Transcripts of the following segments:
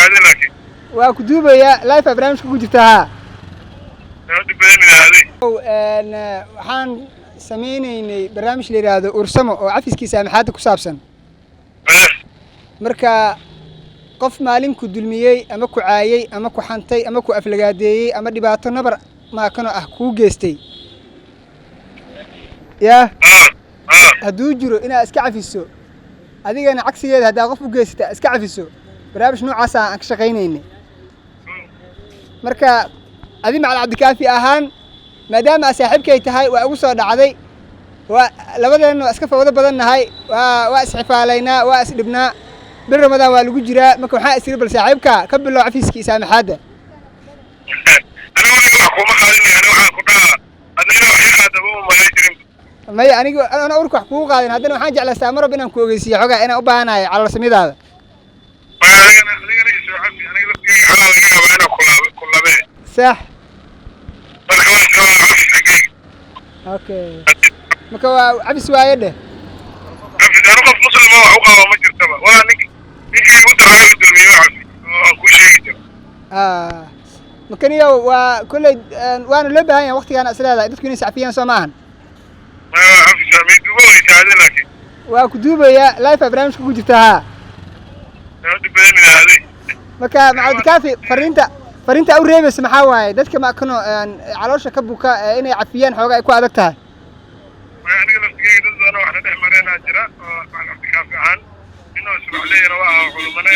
هذه لكن وكدوبة يا لايف برنامج كوجتها هذه بدني هذه waxaan sameeynay barnaamij la yiraahdo ursamo oo cafiskiisa maxaad ku saabsan marka qof maalin ku dulmiyay ama ku caayay ama ku xantay ama ku aflagaadeeyay ama dhibaato nabar ma kano ah ku geystay ya haduu jiro inaad iska cafiso adigana cagsigeeda hadaa qof u geysata iska cafiso barnaamij noocaas aan ka shaqeynayna marka adi macal Cabdikaafi ahaan maadaama saaxiibkay tahay waa ugu soo dhacday waa labadeena iska fawdo badanahay waa isxifaaleynaa waa isdibnaa bir Ramadan waa lagu jiraa marka waxa isir bal saaxiibka ka bilow cafiskiisa maxaada أنا kuma qaadin ana waxa ku dhaca adina wax qaadabo ma jirin may ana urku wax ku qaadin hadana waxaan jeclaystaa mar inaan ku ogeysiyo xogaa inaan u baahanahay calaal samidaada aniga soo cafi aniga laftiga xalaal laga yaabo inaan kulabe صح اوكي marka cabis waayade cabis ana qof muslim oo qabo ma jirtaba wala ninki ugu daray dulmiyo oo ku sheegay makaniyo waa kulay waana loo baahan yahay waqtigan asalaada dadku inay sacfiyaan Soomaan cabis ma duubo way taadeen laakiin waa ku duubaya live barnaamij ku jirtaa hada badani hadi marka Cabdikaafi fariinta u reebaysa maxaa waaye dadka ma kano caloosha ka buka inay cafiyaan xoogaa ay ku adag tahay aniga laftiga dad wax dhex mareena jira oo aan Cabdikaafi aan inoo suuxleeyay waa culumane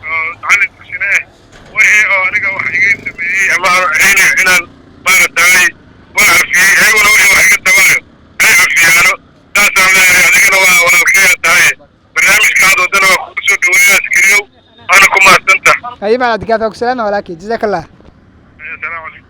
oo tacalin kusine wixii oo aniga wax iga sameeyay ama inaan maartay waa afiyay ay wala wixii wax iga tabayo ay afiyaano taasoo leeyahay adigana waa walaalkeena tahay barnaamijkaada wadana waa ku soo dhaweeyay askariyow أنا كم أستمتع. أيوة عبد الكافي وسلامة ولكن جزاك الله. السلام عليكم.